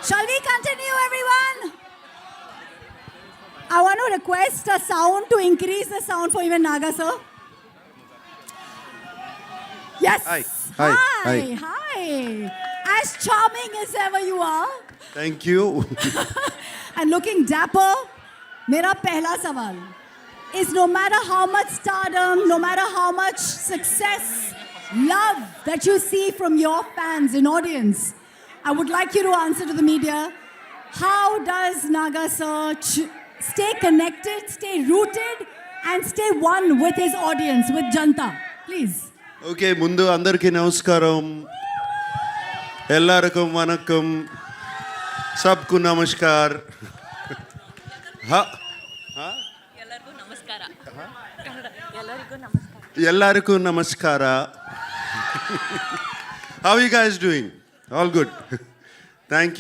Shall we continue, everyone? I want to request a sound to increase the sound for even Naga, sir. Yes. Hi. Hi. Hi. Hi. As charming as ever you are, Thank you. and looking dapper, मेरा पहला सवाल is no matter how much stardom, no matter how much success, love that you see from your fans and audience, I would like you to answer to the media. How does Naga sir stay connected, stay rooted, and stay one with his audience, with Janta? Please. Okay ముందు అందరికీ నమస్కారం ఎల్లారకం వనక్కం సబ్కు నమస్కార్ ಎಲ್ಲರಿಗೂ ನಮಸ್ಕಾರ ಎಲ್ಲರಿಗೂ ನಮಸ್ಕಾರ ఎల్లారకం నమస్కార How are you guys doing? All good. Thank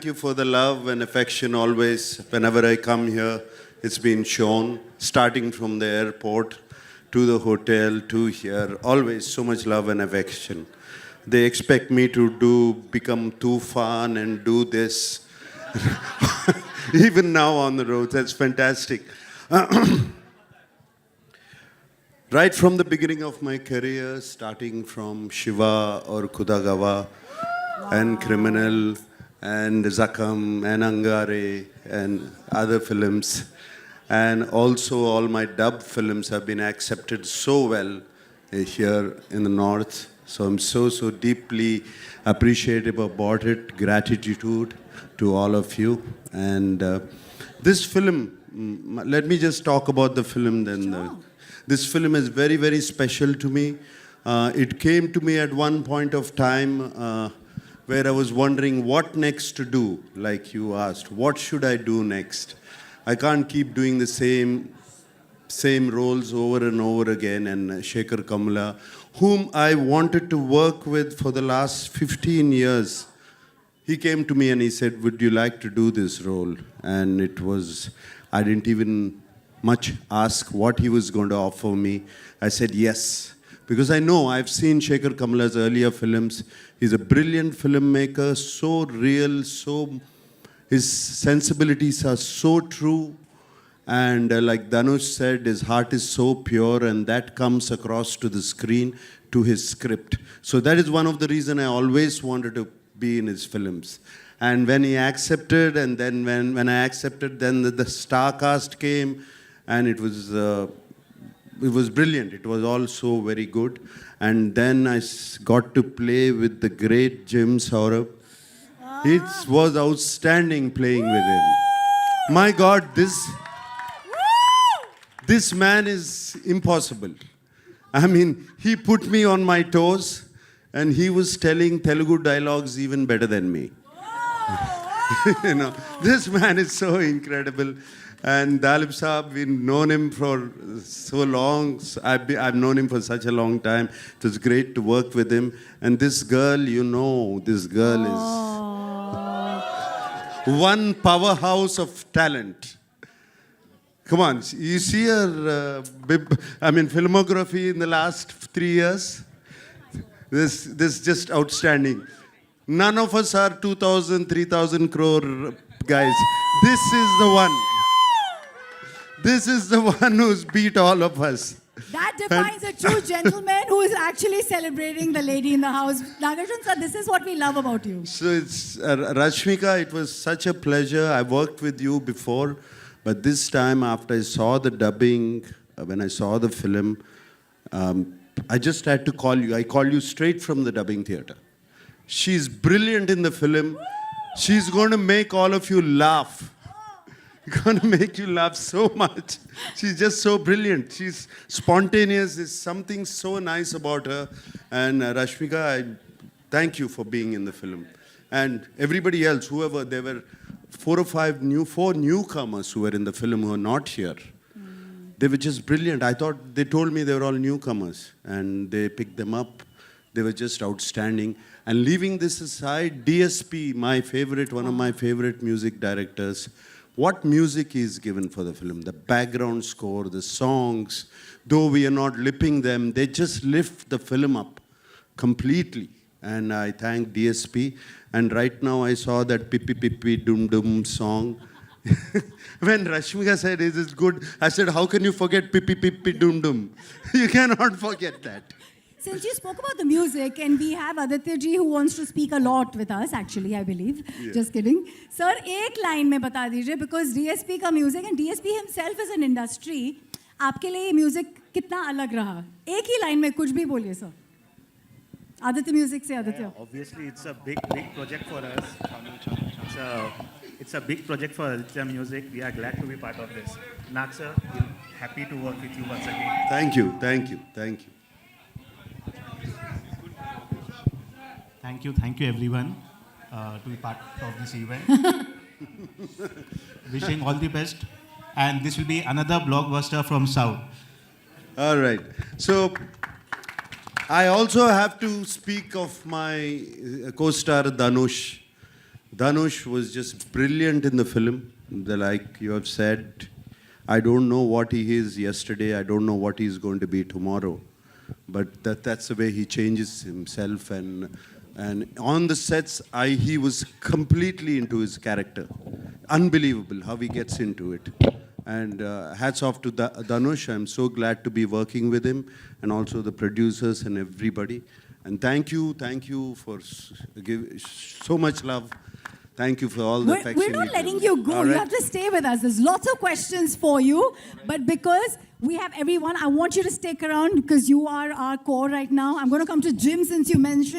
you for the love and affection always. Whenever I come here, it's been shown, starting from the airport to the hotel to here. Always so much love and affection. They expect me to become too fun and do this. Even now on the road, that's fantastic. Right from the beginning of my career, starting from Shiva or Kudagawa and Criminal and Zakam and Angare and other films, and also all my dub films have been accepted so well here in the north. So I'm so deeply appreciative about it. Gratitude to all of you. And this film, let me just talk about the film then. This film is very special to me. It came to me at one point of time where I was wondering what next to do, like you asked. What should I do next? I can't keep doing the same roles over and over again. And Shekhar Kamla, whom I wanted to work with for the last 15 years, he came to me and he said, would you like to do this role? And it was, I didn't even much ask what he was going to offer me. I said yes, because I know I've seen Shekhar Kamla's earlier films. He's a brilliant filmmaker, so real, his sensibilities are so true. And like Dhanush said, his heart is so pure, and that comes across to the screen, to his script. So that is one of the reasons I always wanted to be in his films. And when he accepted, and then when I accepted, then the star cast came, and it was brilliant. It was also very good. And then I got to play with the great Jim Saurabh. It was outstanding playing with him. My God, this man is impossible. I mean, he put me on my toes, and he was telling Telugu dialogues even better than me. You know, this man is so incredible. And Dalip Saab, we've known him for so long. I've known him for such a long time. It was great to work with him. And this girl, this girl is one powerhouse of talent. Come on, you see her, filmography in the last 3 years? This just outstanding. None of us are 2,000, 3,000 crore guys. This is the one. This is the one who's beat all of us. That defines a true gentleman who is actually celebrating the lady in the house. Nagarjun sir, this is what we love about you. So it's Rashmika, it was such a pleasure. I worked with you before, but this time after I saw the dubbing, when I saw the film, I just had to call you. I called you straight from the dubbing theater. She's brilliant in the film. She's going to make all of you laugh. Going to make you laugh so much. She's just so brilliant. She's spontaneous. There's something so nice about her. And Rashmika, I thank you for being in the film. And everybody else, whoever, there were 4 newcomers who were in the film who are not here. They were just brilliant. I thought, they told me they were all newcomers, and they picked them up. They were just outstanding. And leaving this aside, DSP, one of my favorite music directors, what music is given for the film, the background score, the songs, though we are not lipping them, they just lift the film up completely. And I thank DSP. And right now I saw that Pippi Pippi Dum Dum song. When Rashmika said, "Is this good?" I said, "How can you forget Pippi Pippi Dum Dum?" You cannot forget that. Since you spoke about the music, and we have Aditya ji who wants to speak a lot with us, actually, I believe. Just kidding. Sir, एक line में बता दीजिए, because DSP का music and DSP himself is an industry. आपके लिए ये music कितना अलग रहा? एक ही line में कुछ भी बोलिए sir. Aditya Music से Aditya. Obviously, it's a big project for us. It's a big project for Aditya Music. We are glad to be part of this. Nag sir, we're happy to work with you once again. Thank you, thank you, thank you. Thank you everyone to be part of this event. Wishing all the best. And this will be another blockbuster from South. All right. So I also have to speak of my co-star Dhanush. Dhanush was just brilliant in the film. Like you have said, I don't know what he is yesterday. I don't know what he's going to be tomorrow. But that's the way he changes himself. And on the sets, he was completely into his character. Unbelievable how he gets into it. And hats off to Dhanush. I'm so glad to be working with him, and also the producers and everybody. And thank you for giving so much love. Thank you for all the affection. We're not letting you go. All You right? have to stay with us. There's lots of questions for you. But because we have everyone, I want you to stick around because you are our core right now. I'm going to come to Jim since you mentioned.